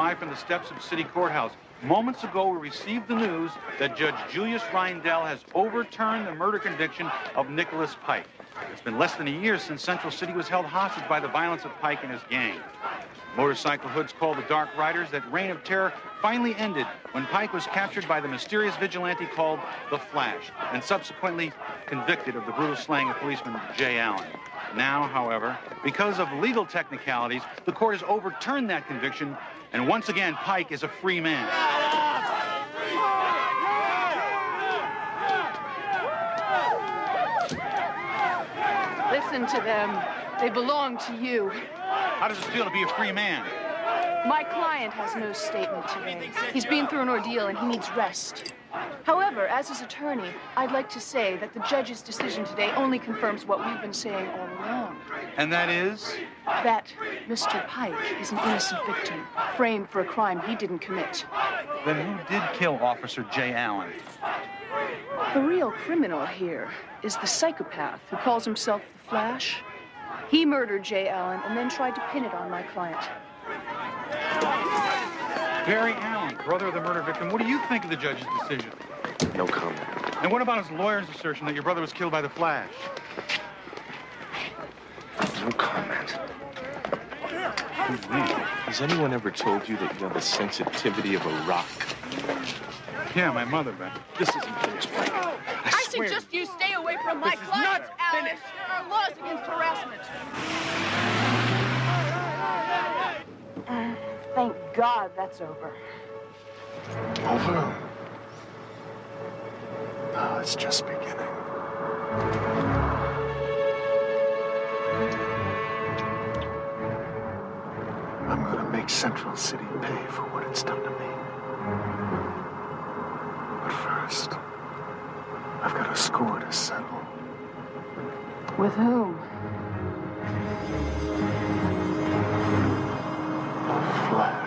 live from the steps of City Courthouse. Moments ago, we received the news that Judge Julius Reindell has overturned the murder conviction of Nicholas Pike. It's been less than a year since Central City was held hostage by the violence of Pike and his gang. Motorcycle hoods called the Dark Riders that reign of terror finally ended when Pike was captured by the mysterious vigilante called the Flash and subsequently convicted of the brutal slaying of policeman Jay Allen. Now, however, because of legal technicalities, the court has overturned that conviction, and once again, Pike is a free man. Listen to them. They belong to you. How does it feel to be a free man? My client has no statement today. He's been through an ordeal and he needs rest. However, as his attorney, I'd like to say that the judge's decision today only confirms what we've been saying all along. And that is? That Mr. Pike is an innocent victim, framed for a crime he didn't commit. Then who did kill Officer Jay Allen? The real criminal here is the psychopath who calls himself the Flash. He murdered Jay Allen and then tried to pin it on my client. Barry Allen, brother of the murder victim. What do you think of the judge's decision? No comment. And what about his lawyer's assertion that your brother was killed by the Flash? No comment. Has anyone ever told you that you have the sensitivity of a rock? Yeah, my mother, Ben. This isn't finished, Mike. I suggest you stay away from my client, Alice. There are laws against harassment. Thank God that's over. Over? No, it's just beginning. I'm gonna make Central City pay for what it's done to me. But first, I've got a score to settle. With whom? Flash.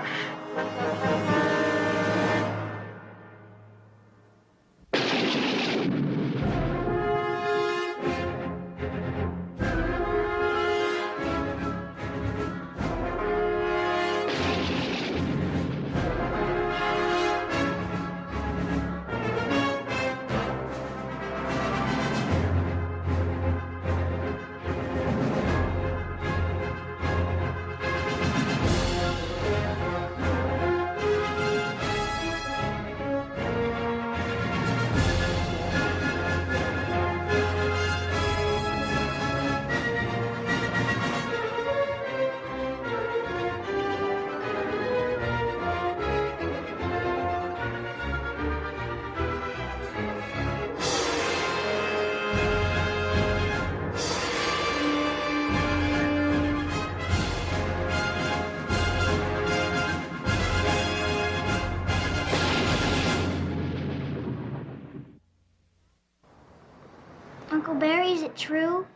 Uncle Barry, is it true?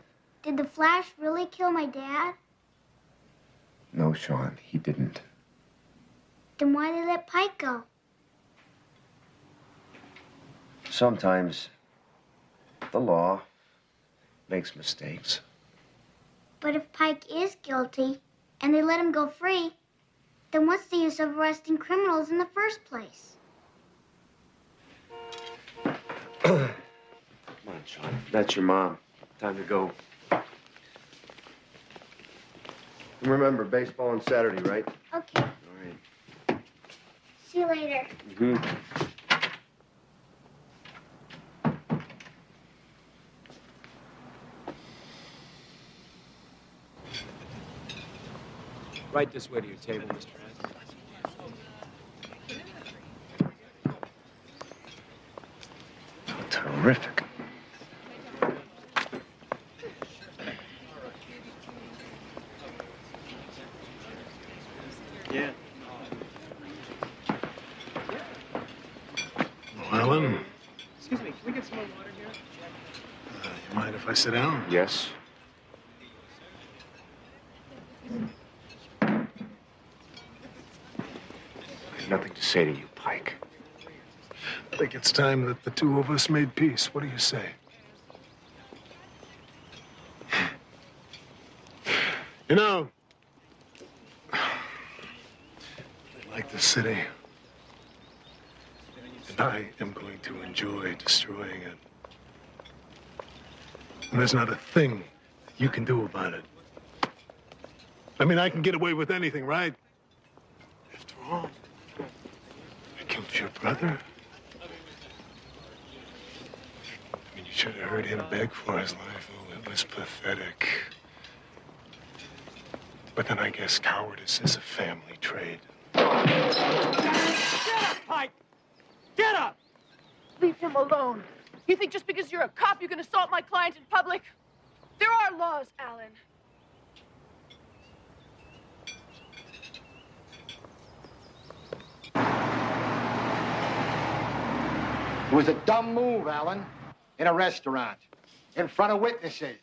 Did the Flash really kill my dad? No, Sean, he didn't. Then why did they let Pike go? Sometimes the law makes mistakes. But if Pike is guilty and they let him go free, then what's the use of arresting criminals in the first place? Come on, Sean. That's your mom. Time to go. And remember, baseball on Saturday, right? Okay. All right. See you later. Mm-hmm. Right this way to your table, Mr. Ed. Terrific. Yeah. Ellen, Excuse me, can we get some more water here? you mind if I sit down? Yes? I have nothing to say to you, Pike. I think it's time that the two of us made peace. What do you say? You know, like the city. And I am going to enjoy destroying it. And there's not a thing you can do about it. I mean, I can get away with anything, right? After all, I killed your brother. I mean, you should have heard him beg for his life. Oh, it was pathetic. But then I guess cowardice is a family trait. Get up, Pike! Get up! Leave him alone. You think just because you're a cop you can assault my client in public? There are laws, Alan. It was a dumb move, Alan. In a restaurant. In front of witnesses.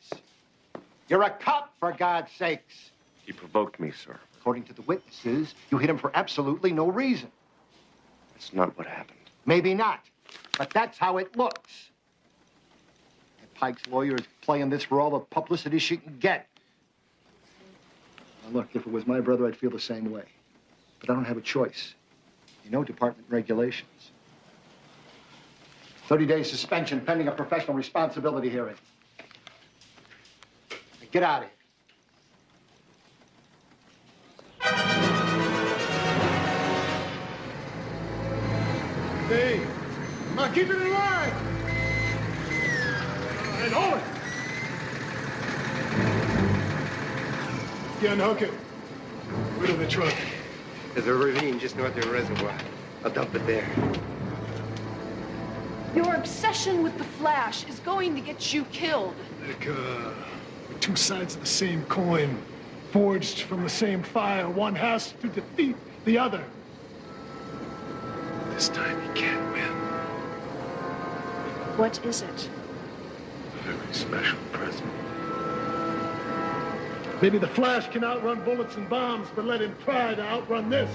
You're a cop, for God's sakes. He provoked me, sir. According to the witnesses, you hit him for absolutely no reason. That's not what happened. Maybe not, but that's how it looks. And Pike's lawyer is playing this for all the publicity she can get. Now, look, if it was my brother, I'd feel the same way. But I don't have a choice. You know department regulations. 30-day suspension pending a professional responsibility hearing. Now, get out of here. Hey, now keep it in line. And hold it. Yeah, unhook it. Rid of the truck. There's a ravine just north of the reservoir. I'll dump it there. Your obsession with the Flash is going to get you killed. Like, we're two sides of the same coin, forged from the same fire. One has to defeat the other. This time he can't win. What is it? A very special present. Maybe the Flash can outrun bullets and bombs, but let him try to outrun this.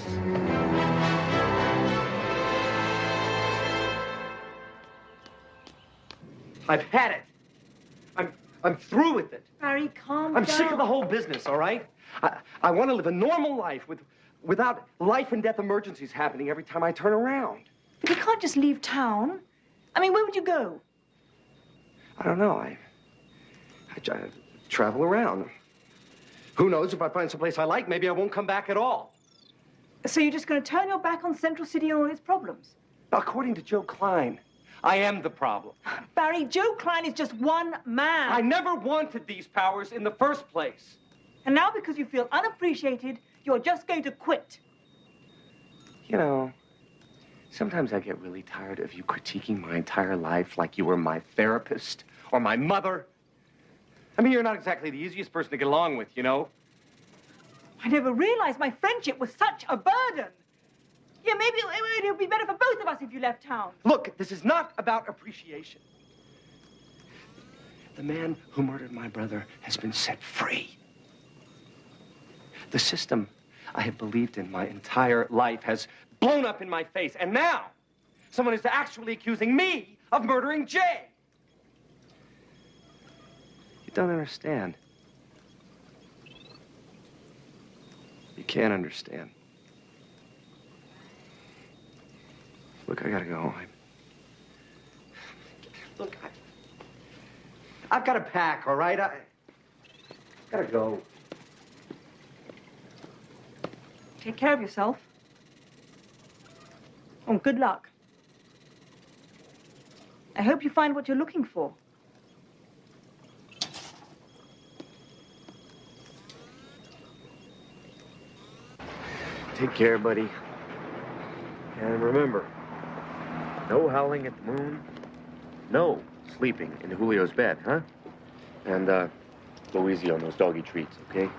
I've had it. I'm through with it. Barry, calm I'm down. sick of the whole business, all right? I want to live a normal life without life and death emergencies happening every time I turn around. But you can't just leave town. I mean, where would you go? I don't know. I travel around. Who knows, if I find someplace I like, maybe I won't come back at all. So you're just going to turn your back on Central City and all its problems? According to Joe Klein, I am the problem. Barry, Joe Klein is just one man. I never wanted these powers in the first place. And now because you feel unappreciated, you're just going to quit. You know, sometimes I get really tired of you critiquing my entire life like you were my therapist or my mother. I mean, you're not exactly the easiest person to get along with, you know? I never realized my friendship was such a burden. Yeah, maybe it would be better for both of us if you left town. Look, this is not about appreciation. The man who murdered my brother has been set free. The system I have believed in my entire life has blown up in my face, and now someone is actually accusing me of murdering Jay. You don't understand. You can't understand. Look, I gotta go. Look, I've got to pack, all right? I gotta go. Take care of yourself. Oh, good luck. I hope you find what you're looking for. Take care, buddy. And remember, no howling at the moon, no sleeping in Julio's bed, huh? And, go easy on those doggy treats, okay?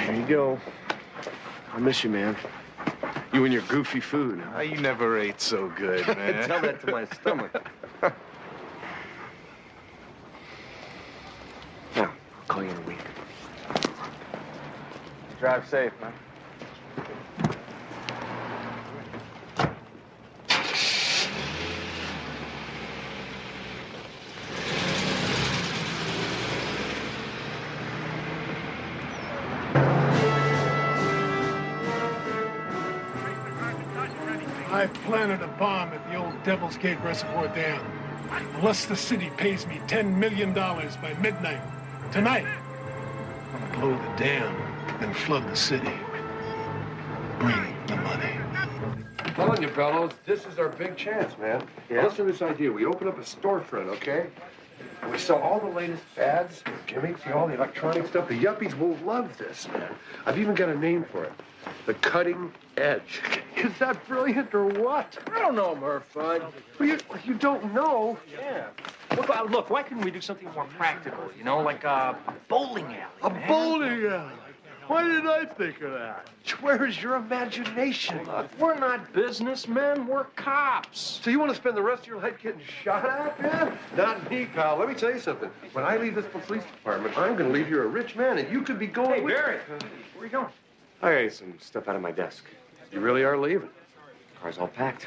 Here you go. I'll miss you, man. You and your goofy food. You never ate so good, man. Tell that to my stomach. Now, I'll call you in a week. Drive safe, man. I've planted a bomb at the old Devil's Gate Reservoir Dam. Unless the city pays me $10 million by midnight tonight, I'm gonna blow the dam and flood the city. Bring the money. I'm telling you, fellows, this is our big chance, man. Yeah? Listen to this idea. We open up a storefront, okay? And we sell all the latest fads, gimmicks, all the electronic stuff. The yuppies will love this, man. I've even got a name for it. The Cutting Edge. Is that brilliant or what? I don't know, Murph. Well, you don't know. Yeah. Look, why couldn't we do something more practical, you know, like a bowling alley? A bowling alley. Why didn't I think of that? Where is your imagination? Look, we're not businessmen, we're cops. So you want to spend the rest of your life getting shot at, man? Not me, pal. Let me tell you something. When I leave this police department, I'm going to leave here a rich man, and you could be going Hey, with... Barry, where are you going? I got some stuff out of my desk. You really are leaving? Car's all packed.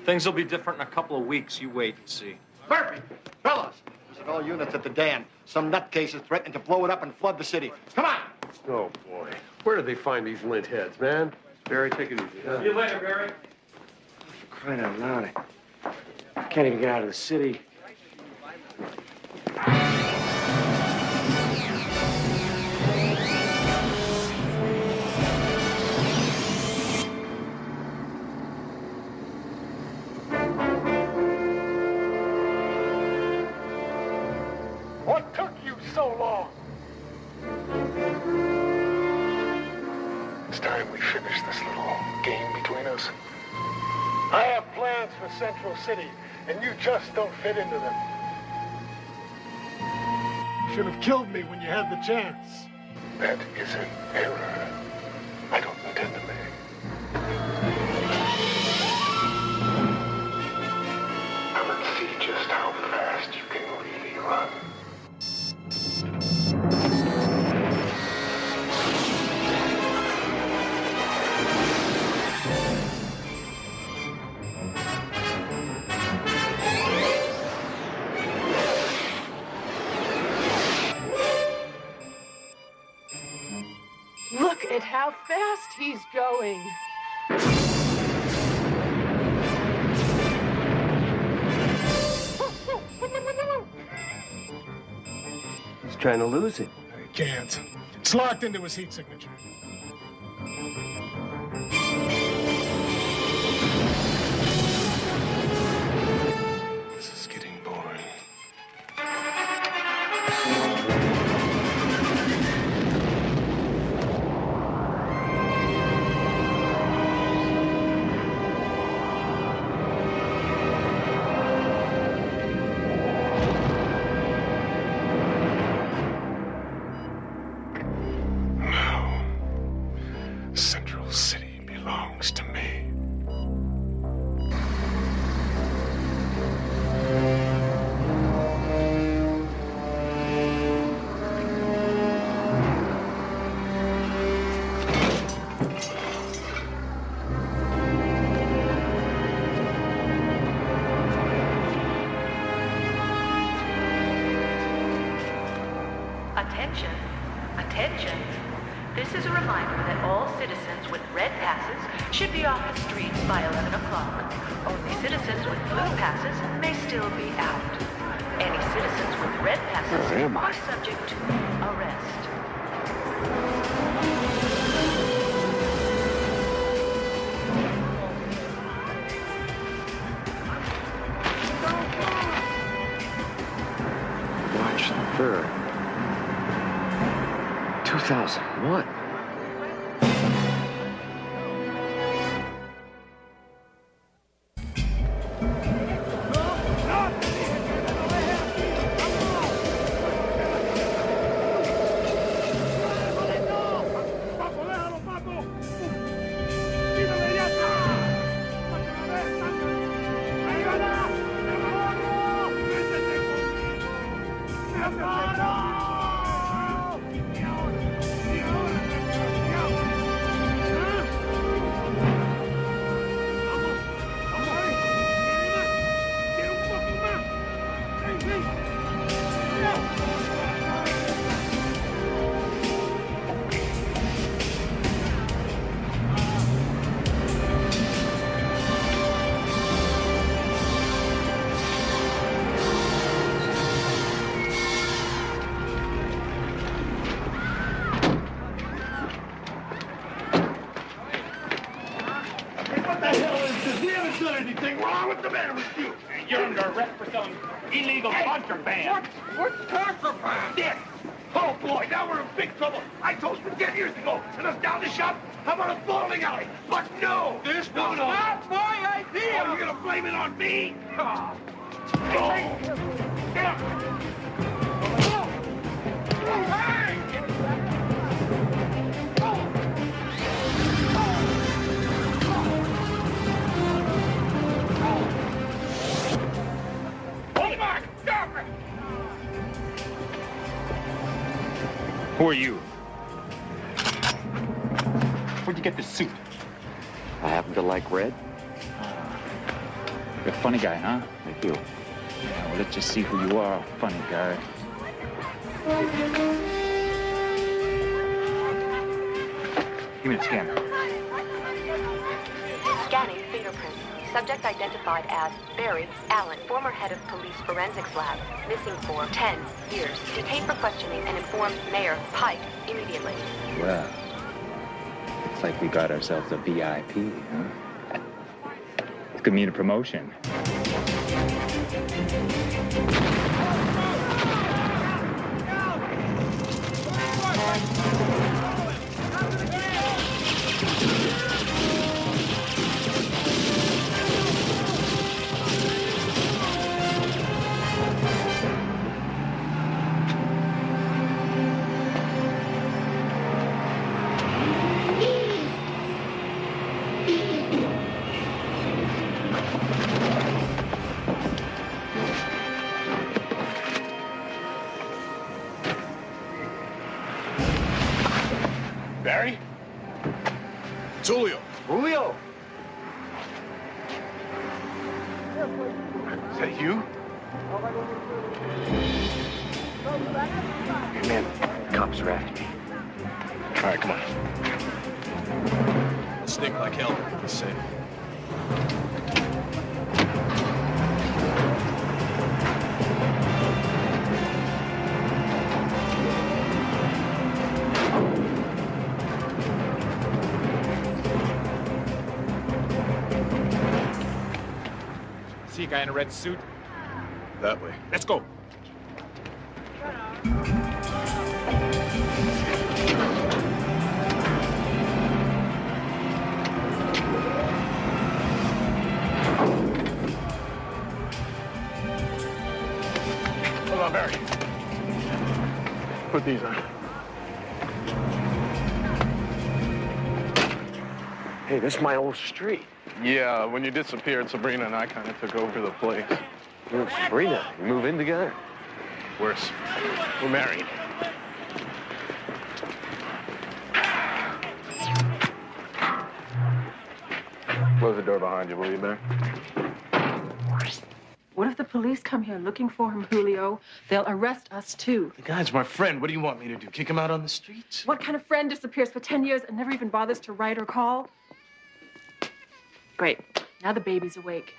Things will be different in a couple of weeks. You wait and see. Murphy! Fellas! Visit all units at the dam. Some nutcases threatening to blow it up and flood the city. Come on! Oh, boy. Where did they find these lint heads, man? Barry, take it easy. See you later, Barry. For crying out loud, I can't even get out of the city. What took you so long? It's time we finish this little game between us. I have plans for Central City, and you just don't fit into them. You should have killed me when you had the chance. That is an error I don't intend to make. Come and see just how fast you can really run. Look at how fast he's going. He's trying to lose it. I can't. It's locked into his heat signature. This is getting boring. Now, Central City belongs to me. Attention, attention. This is a reminder that all citizens with red passes should be off the streets by 11 o'clock. Only citizens with blue passes may still be out. Any citizens with red passes Where am I? are subject to arrest. March 3rd. 2001. wrong with the matter with you? You're under arrest for some illegal contraband. What's contraband? This. Oh, boy, now we're in big trouble. I told you 10 years ago, and us down the shop, how about a bowling alley? But no. This was not my idea. Oh, you're going to blame it on me? Oh. Who are you? Where'd you get this suit? I happen to like red. You're a funny guy, huh? Thank you. Yeah, well, let's just see who you are, funny guy. Give me the scanner. Scanning fingerprints. Subject identified as Barry Allen, former head of police forensics lab, missing for 10 years. Detained for questioning and informed Mayor Pike immediately. Well, looks like we got ourselves a VIP, huh? This could mean a promotion. Barry? It's Julio. Julio! Is that you? Hey, man, cops are after me. All right, come on. Let's sneak like hell. Be safe. See a guy in a red suit? That way. Let's go. Hold on, Barry. Put these on. Hey, this is my old street. Yeah, when you disappeared, Sabrina and I kind of took over the place. You and Sabrina, you move in together? Worse. We're married. Close the door behind you, will you, Barry? What if the police come here looking for him, Julio? They'll arrest us, too. The guy's my friend. What do you want me to do? Kick him out on the streets? What kind of friend disappears for 10 years and never even bothers to write or call? Great. Now the baby's awake.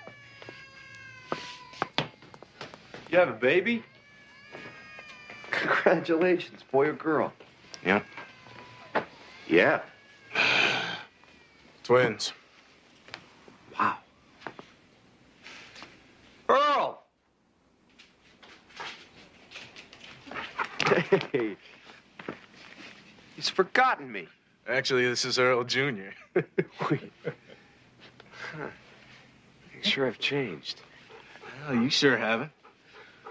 You have a baby? Congratulations, boy or girl? Yeah. Yeah. Twins. Wow. Earl! Hey. He's forgotten me. Actually, this is Earl Jr. Wait. Huh. You sure have changed. Oh, you sure haven't.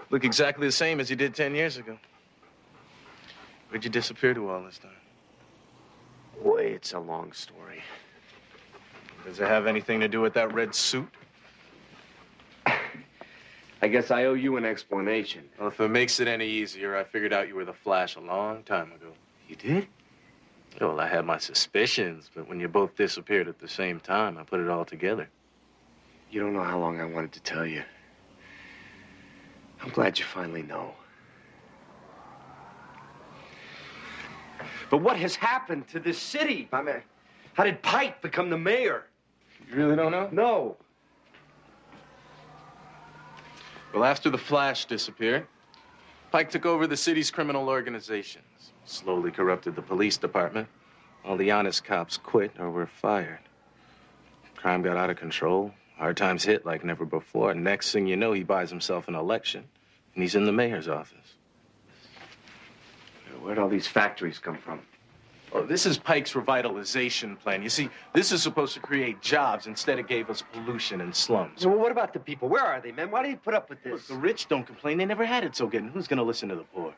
Look exactly the same as you did 10 years ago. Where'd you disappear to all this time? Boy, it's a long story. Does it have anything to do with that red suit? I guess I owe you an explanation. Well, if it makes it any easier, I figured out you were the Flash a long time ago. You did? Well, I had my suspicions, but when you both disappeared at the same time, I put it all together. You don't know how long I wanted to tell you. I'm glad you finally know. But what has happened to this city? I mean, how did Pike become the mayor? You really don't know? No. Well, after the Flash disappeared, Pike took over the city's criminal organizations, slowly corrupted the police department. All the honest cops quit or were fired. Crime got out of control. Hard times hit like never before. Next thing you know, he buys himself an election, and he's in the mayor's office. Where'd all these factories come from? Oh, this is Pike's revitalization plan. You see, this is supposed to create jobs. Instead, it gave us pollution and slums. So what about the people? Where are they, man? Why do you put up with this? Look, the rich don't complain. They never had it so good. And who's going to listen to the poor?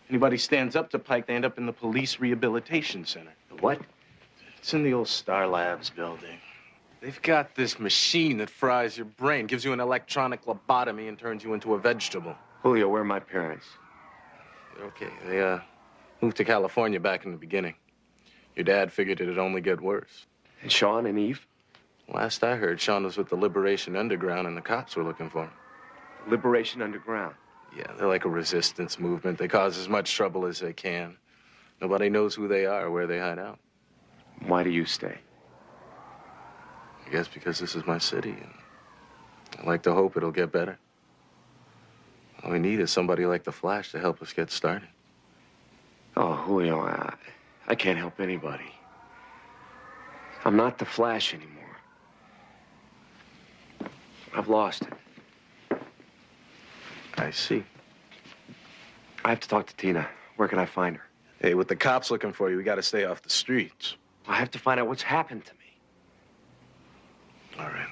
Anybody stands up to Pike, they end up in the police rehabilitation center. The what? It's in the old Star Labs building. They've got this machine that fries your brain, gives you an electronic lobotomy, and turns you into a vegetable. Julio, where are my parents? Okay, they moved to California back in the beginning. Your dad figured it'd only get worse. And Sean and Eve? Last I heard, Sean was with the Liberation Underground, and the cops were looking for him. Liberation Underground? Yeah, they're like a resistance movement. They cause as much trouble as they can. Nobody knows who they are or where they hide out. Why do you stay? I guess because this is my city, and I like to hope it'll get better. All we need is somebody like the Flash to help us get started. Oh, Julio, I can't help anybody. I'm not the Flash anymore. I've lost it. I see. I have to talk to Tina. Where can I find her? Hey, with the cops looking for you, we gotta stay off the streets. I have to find out what's happened to me. All right.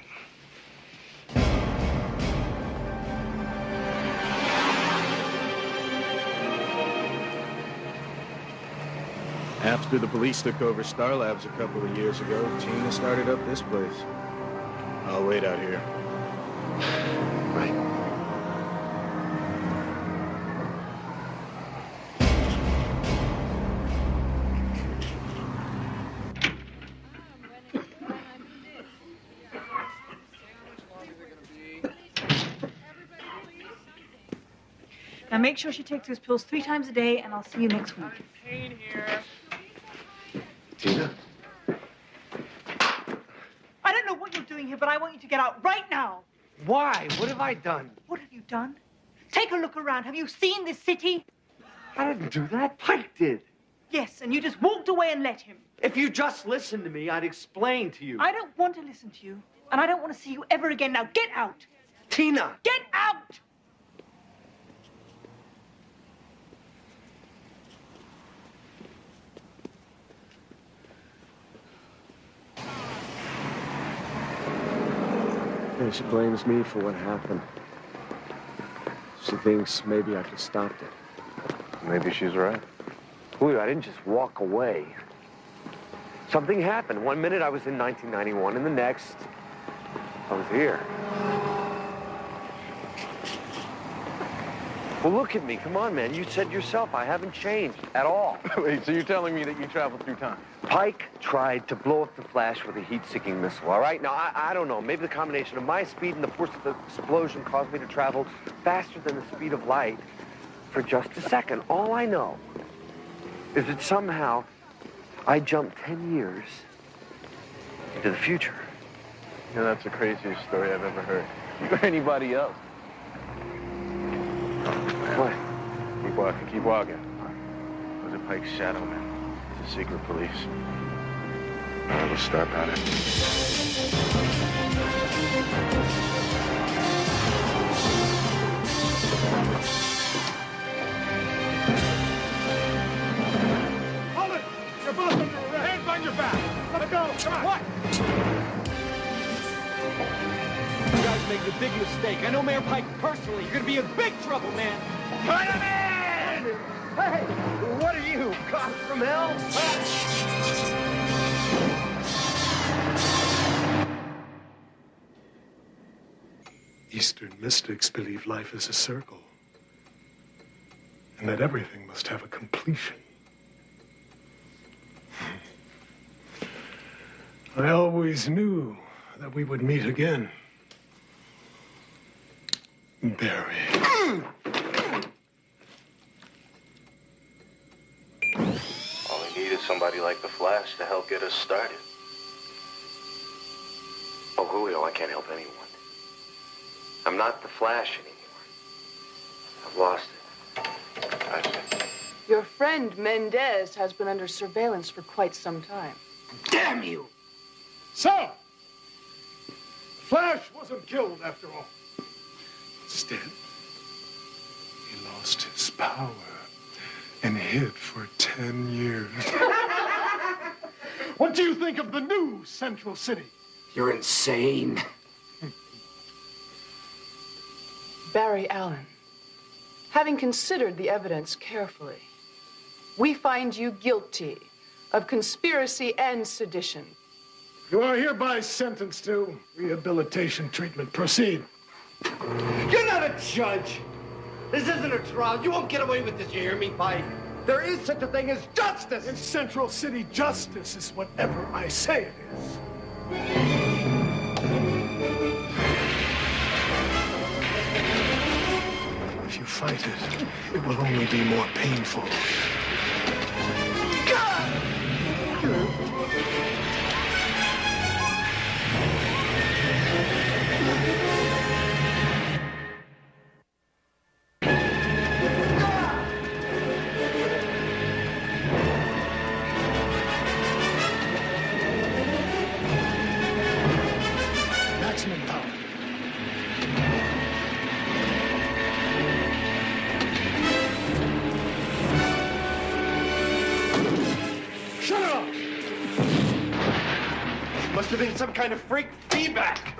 After the police took over Star Labs a couple of years ago, Tina started up this place. I'll wait out here. Right. Now make sure she takes those pills 3 times a day, and I'll see you next week. Pain here. Tina? I don't know what you're doing here, but I want you to get out right now. Why? What have I done? What have you done? Take a look around. Have you seen this city? I didn't do that. Pike did. Yes, and you just walked away and let him. If you just listened to me, I'd explain to you. I don't want to listen to you, and I don't want to see you ever again. Now get out. Tina! Get out! Yeah, she blames me for what happened. She thinks maybe I could stop it. Maybe she's right. Julio, I didn't just walk away. Something happened. One minute I was in 1991, and the next, I was here. Well, look at me. Come on, man. You said yourself I haven't changed at all. Wait, so you're telling me that you traveled through time? Pike tried to blow up the Flash with a heat-seeking missile, all right? Now, I don't know. Maybe the combination of my speed and the force of the explosion caused me to travel faster than the speed of light for just a second. All I know is that somehow I jumped 10 years into the future. Yeah, that's the craziest story I've ever heard. You or anybody else. What? Keep walking, keep walking. Those are Pike's shadow men. It's the secret police. All right, let's start on it. Hold it! You're both under arrest. Hands behind your back. Let it go. Come on. What? You guys make a big mistake. I know Mayor Pike personally. You're gonna be in big trouble, man. Put him in! Hey, what are you, cops from hell? Eastern mystics believe life is a circle, and that everything must have a completion. I always knew that we would meet again. Barry. All we need is somebody like the Flash to help get us started. Oh, Julio, I can't help anyone. I'm not the Flash anymore. I've lost it. I see. Your friend Mendez has been under surveillance for quite some time. Damn you! So, Flash wasn't killed after all. Instead, he lost his power and hid for 10 years. What do you think of the new Central City? You're insane. Barry Allen, having considered the evidence carefully, we find you guilty of conspiracy and sedition. You are hereby sentenced to rehabilitation treatment. Proceed. You're not a judge. This isn't a trial. You won't get away with this, you hear me, Pike? There is such a thing as justice. In Central City, justice is whatever I say it is. If you fight it, it will only be more painful. Maximum power. Shut it off! Must have been some kind of freak feedback.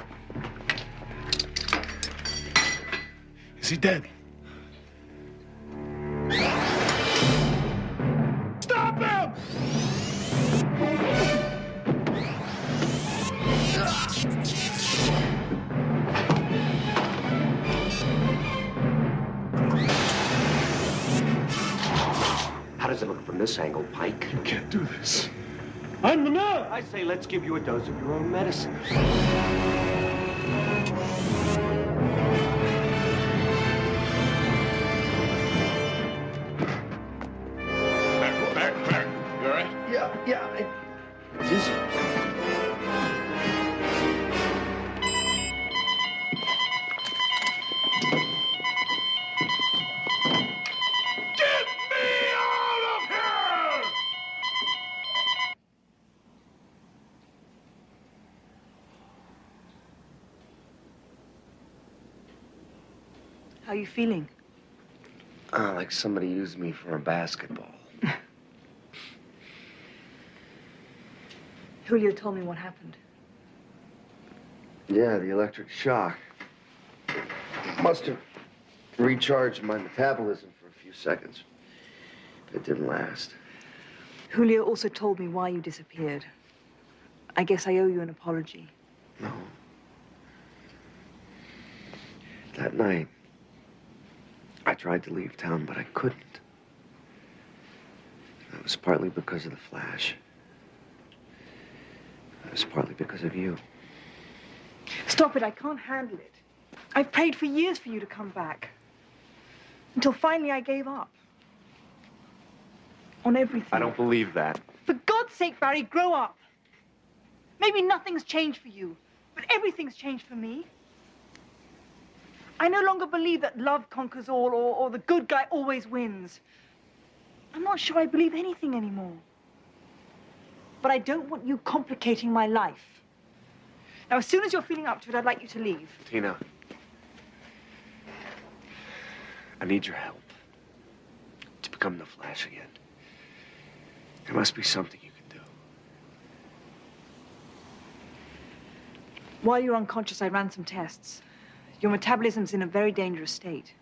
Is he dead? Stop him! How does it look from this angle, Pike? You can't do this. I'm the man! I say let's give you a dose of your own medicine. Back. You all right? Yeah. Dizzy. Get me out of here! How are you feeling? Like somebody used me for a basketball. Julio told me what happened. Yeah, the electric shock. Must have recharged my metabolism for a few seconds. It didn't last. Julio also told me why you disappeared. I guess I owe you an apology. No. That night, I tried to leave town, but I couldn't. That was partly because of the Flash. It was partly because of you. Stop it, I can't handle it. I've prayed for years for you to come back. Until finally I gave up. On everything. I don't believe that. For God's sake, Barry, grow up. Maybe nothing's changed for you, but everything's changed for me. I no longer believe that love conquers all or the good guy always wins. I'm not sure I believe anything anymore. But I don't want you complicating my life. Now, as soon as you're feeling up to it, I'd like you to leave. Tina, I need your help to become the Flash again. There must be something you can do. While you're unconscious, I ran some tests. Your metabolism's in a very dangerous state.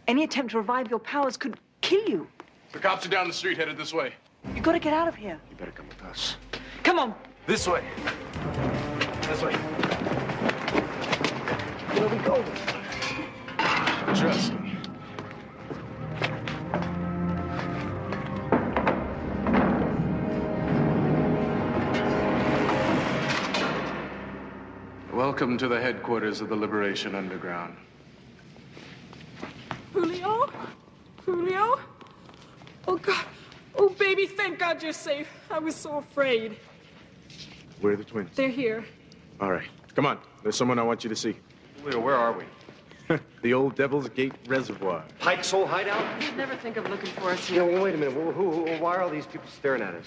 Any attempt to revive your powers could kill you. The cops are down the street, headed this way. You gotta get out of here. You better come with us. Come on. This way. This way. Where we go? Trust me. Welcome to the headquarters of the Liberation Underground. Julio? Julio? Oh, God. Oh, baby, thank God you're safe. I was so afraid. Where are the twins? They're here. All right. Come on. There's someone I want you to see. Julio, where are we? The old Devil's Gate Reservoir. Pike's old hideout? You'd never think of looking for us Yeah, here. well, wait a minute. Why are all these people staring at us?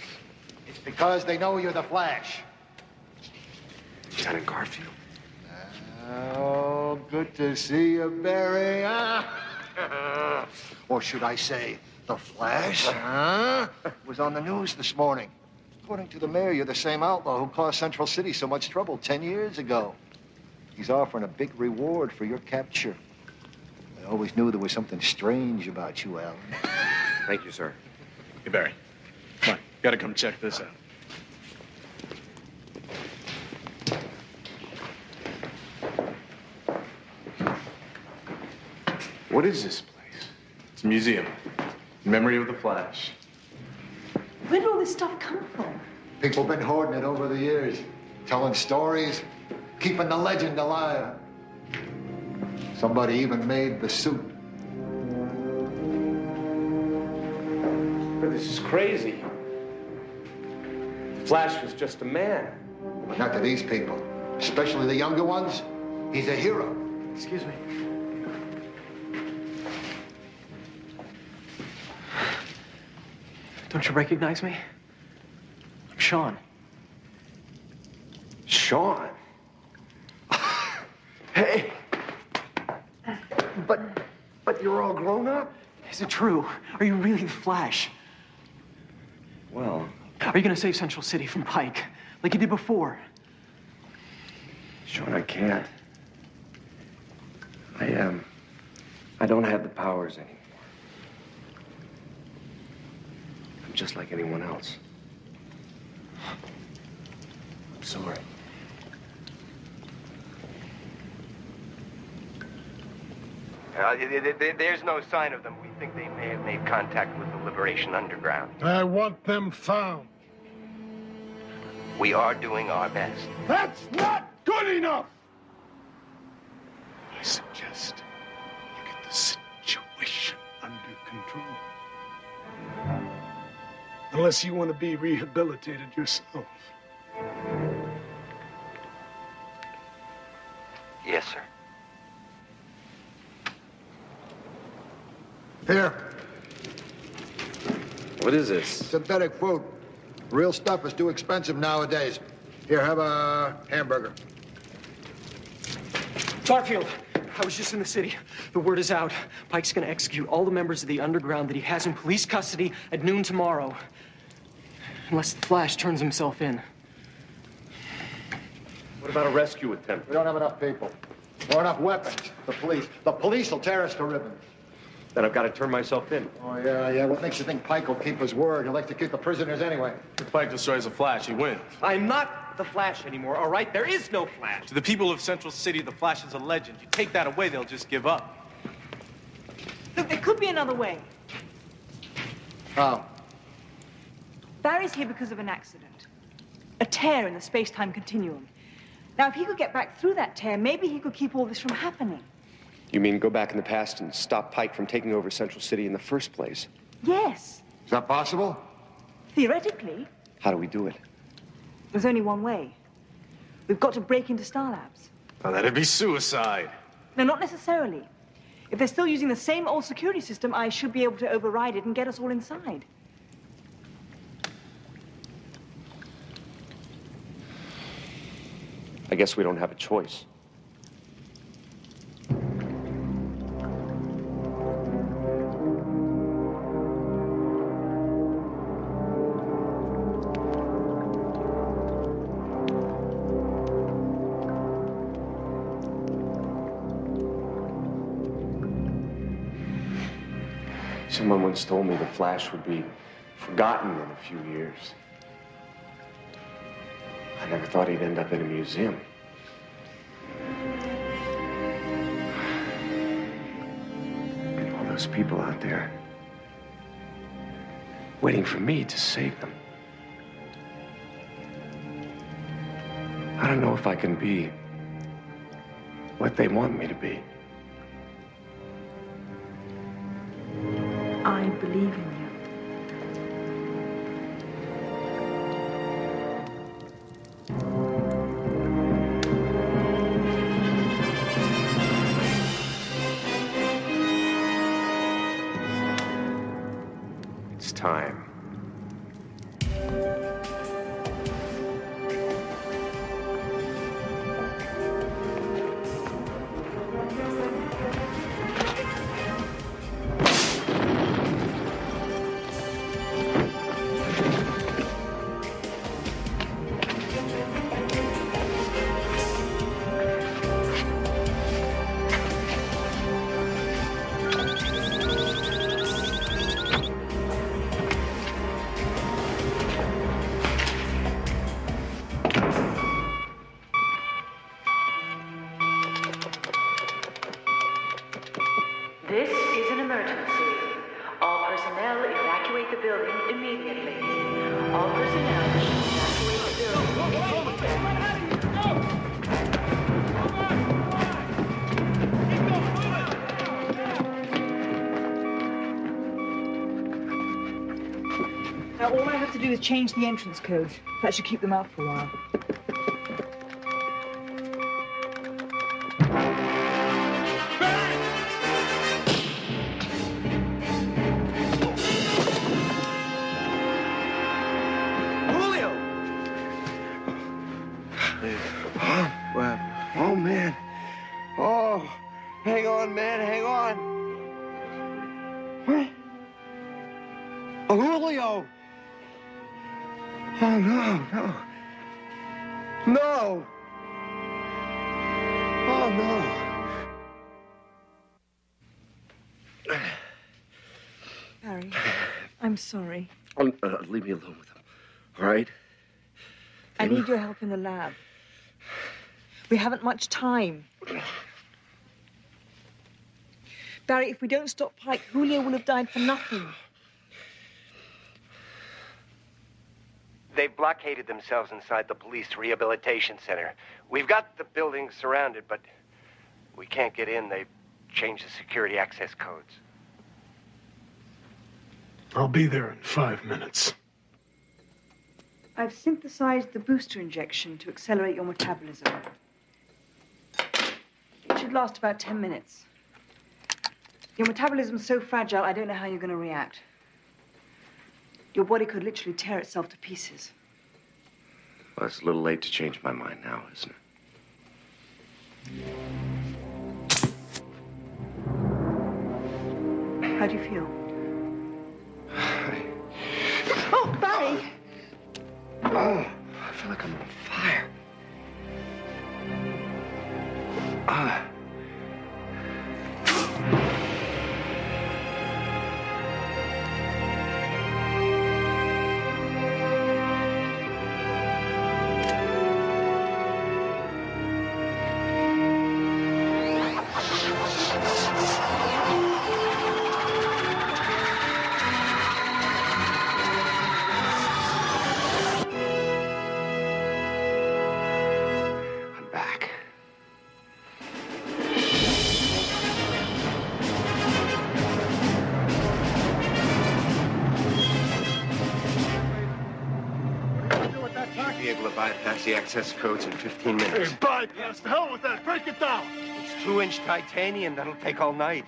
It's because they know you're the Flash. Lieutenant Garfield. Oh, good to see you, Barry. Or should I say, the Flash? Was on the news this morning. According to the mayor, you're the same outlaw who caused Central City so much trouble 10 years ago. He's offering a big reward for your capture. I always knew there was something strange about you, Alan. Thank you, sir. Hey, Barry. Come on, gotta come check this out. What is this place? It's a museum. In memory of the Flash. Where did all this stuff come from? People been hoarding it over the years, telling stories, keeping the legend alive. Somebody even made the suit. This is crazy. The Flash was just a man. But not to these people, especially the younger ones. He's a hero. Excuse me. Don't you recognize me? I'm Sean. Sean? Hey! But you're all grown up. Is it true? Are you really the Flash? Well, Are you gonna save Central City from Pike, like you did before? Sean, I can't. I don't have the powers anymore. I'm just like anyone else. I'm sorry. There's no sign of them. We think they may have made contact with the Liberation Underground. I want them found. We are doing our best. That's not good enough! I suggest you get the situation under control. Unless you want to be rehabilitated yourself. Yes, sir. Here, What is this? synthetic food. Real stuff is too expensive nowadays. Here, have a hamburger. Garfield, I was just in the city. The word is out. Pike's gonna execute all the members of the underground that he has in police custody at noon tomorrow. Unless the Flash turns himself in. What about a rescue attempt? We don't have enough people. Or enough weapons. The police will tear us to ribbons. Then I've got to turn myself in. Oh, yeah. What makes you think Pike will keep his word? He'll execute the prisoners anyway. If Pike destroys the Flash, he wins. I'm not the Flash anymore, all right? There is no Flash. To the people of Central City, the Flash is a legend. You take that away, they'll just give up. Look, there could be another way. How? Barry's here because of an accident. A tear in the space-time continuum. Now, if he could get back through that tear, maybe he could keep all this from happening. You mean go back in the past and stop Pike from taking over Central City in the first place? Yes. Is that possible? Theoretically, How do we do it? there's only one way. We've got to break into Star Labs. Oh, that'd be suicide. No, not necessarily. If they're still using the same old security system, I should be able to override it and get us all inside. I guess we don't have a choice. Someone once told me the Flash would be forgotten in a few years. I never thought he'd end up in a museum. And all those people out there waiting for me to save them. I don't know if I can be what they want me to be. I believe in you. It's time. This is an emergency. All personnel evacuate the building immediately. All personnel should evacuate the building immediately. Now, all I have to do is change the entrance code. That should keep them out for a while. Julio! Oh, man. Oh, hang on, man, hang on. What? Oh, Julio! Oh, no, no. No! Oh, no. Barry, I'm sorry. Leave me alone with him, all right? I need your help in the lab. We haven't much time. Barry, if we don't stop Pike, Julio will have died for nothing. They've blockaded themselves inside the police rehabilitation center. We've got the building surrounded, but we can't get in. They've changed the security access codes. I'll be there in 5 minutes. I've synthesized the booster injection to accelerate your metabolism. It should last about 10 minutes. Your metabolism's so fragile, I don't know how you're going to react. Your body could literally tear itself to pieces. Well, it's a little late to change my mind now, isn't it? How do you feel? Oh, Barry! Oh, I feel like I'm on fire. Bypass the access codes in 15 minutes. Hey, bypass, the hell with that. Break it down. It's 2-inch titanium. That'll take all night.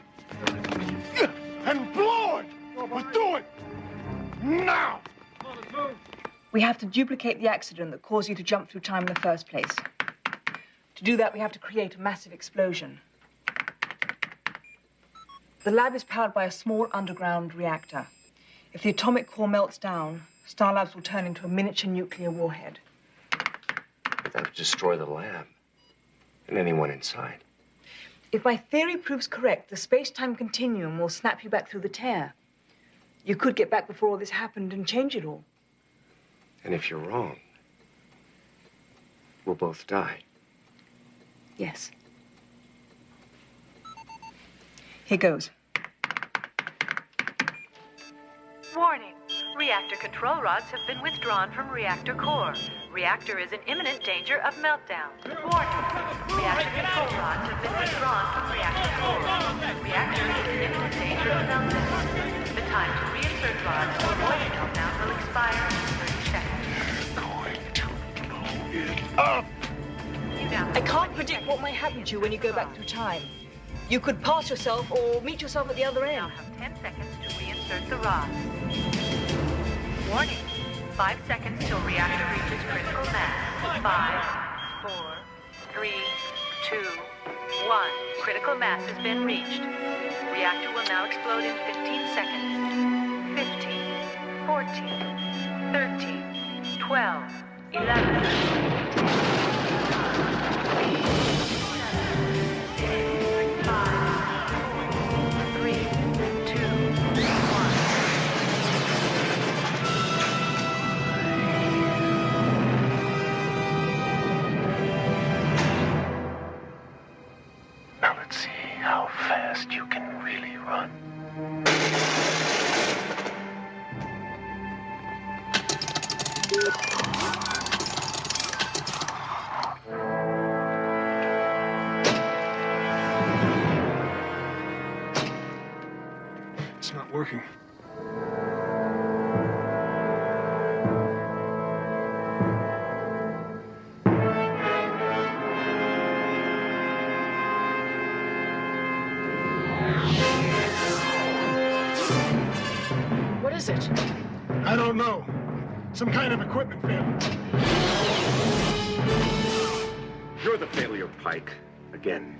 And blow it. We'll do it. Now. We have to duplicate the accident that caused you to jump through time in the first place. To do that, we have to create a massive explosion. The lab is powered by a small underground reactor. If the atomic core melts down, Star Labs will turn into a miniature nuclear warhead. That would destroy the lab and anyone inside. If my theory proves correct, the space-time continuum will snap you back through the tear. You could get back before all this happened and change it all. And if you're wrong, we'll both die. Yes. Here goes. Warning. Reactor control rods have been withdrawn from reactor core. Reactor is in imminent danger of meltdown. Warning. Reactor control rods have been withdrawn from reactor core. Reactor is in imminent danger of meltdown. The time to reinsert rods to avoid meltdown will expire in 30 seconds. Going to blow it up. I can't predict what might happen to you when you go back through time. You could pass yourself or meet yourself at the other end. You now have 10 seconds to reinsert the rods. Warning. 5 seconds till reactor reaches critical mass. 5, 4, 3, 2, 1. Critical mass has been reached. Reactor will now explode in 15 seconds. 15, 14, 13, 12, 11. Now let's see how fast you can really run. It's not working. What is it? I don't know. Some kind of equipment failure. You're the failure, Pike. Again.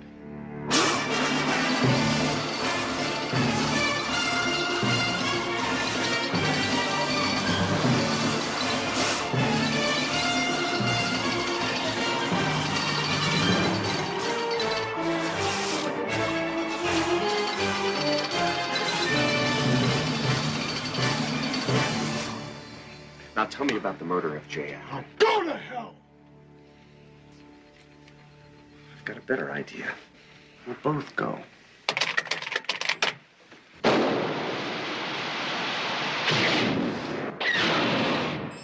Now tell me about the murder of J. Allen. Go to hell! I've got a better idea. We'll both go.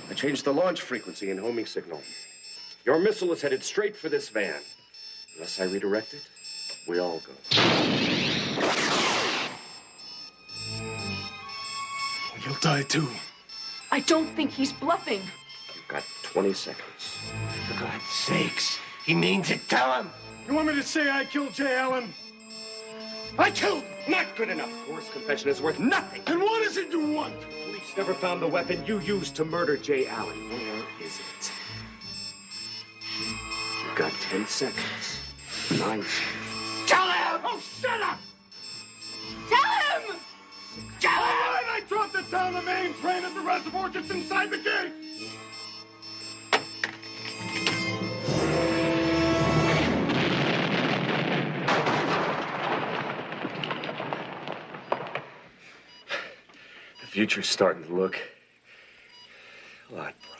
I changed the launch frequency and homing signal. Your missile is headed straight for this van. Unless I redirect it, we all go. You'll die too. I don't think he's bluffing. You've got 20 seconds. For God's sakes, he means it. Tell him. You want me to say I killed J. Allen? I killed him! Not good enough. Coarse confession is worth nothing. And what is it you want? Police never found the weapon you used to murder J. Allen. Where is it? You've got 10 seconds. 9 seconds. Tell him! Oh, shut up! Tell him! Tell him! All right, I dropped it down the main train at the reservoir just inside the gate. The future's starting to look a lot brighter.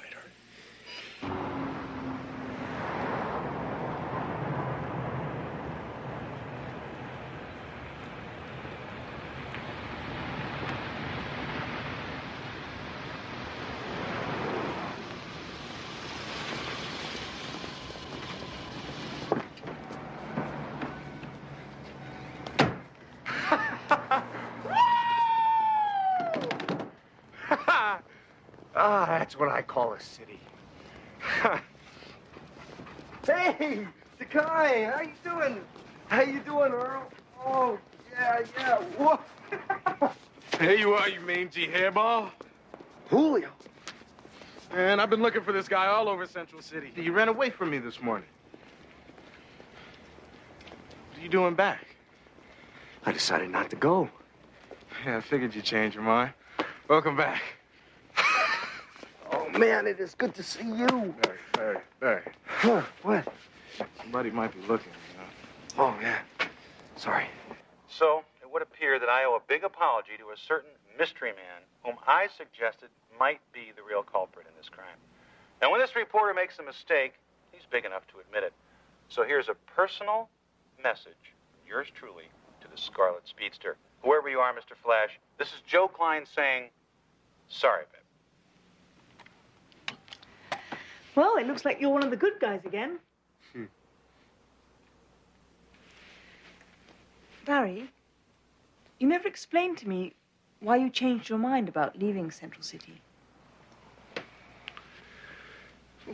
Ah, that's what I call a city. Hey, Sakai, how you doing? How you doing, Earl? Oh, yeah. Whoa. There you are, you mangy hairball. Julio. Man, I've been looking for this guy all over Central City. He ran away from me this morning. What are you doing back? I decided not to go. Yeah, I figured you'd change your mind. Welcome back. Oh, man, it is good to see you. Barry. Huh, what? Somebody might be looking, you know. Oh, yeah. Sorry. So, it would appear that I owe a big apology to a certain mystery man whom I suggested might be the real culprit in this crime. And when this reporter makes a mistake, he's big enough to admit it. So here's a personal message from yours truly to the Scarlet Speedster. Whoever you are, Mr. Flash, this is Joe Klein saying, sorry, babe. Well, it looks like you're one of the good guys again. Barry, you never explained to me why you changed your mind about leaving Central City.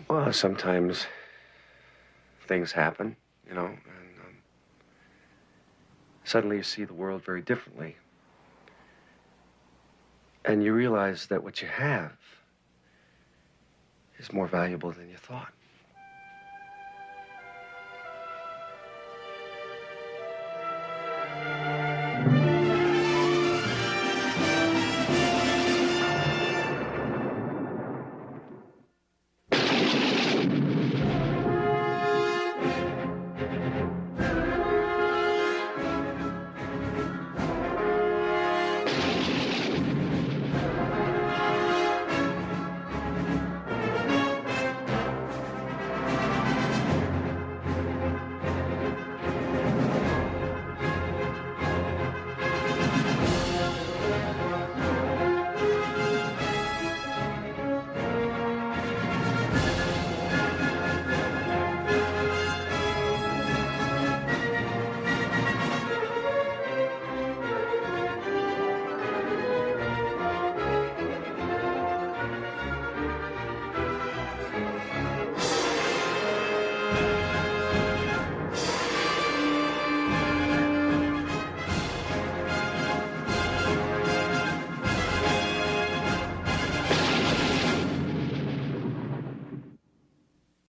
Well, sometimes things happen, you know, and suddenly you see the world very differently. And you realize that what you have is more valuable than you thought.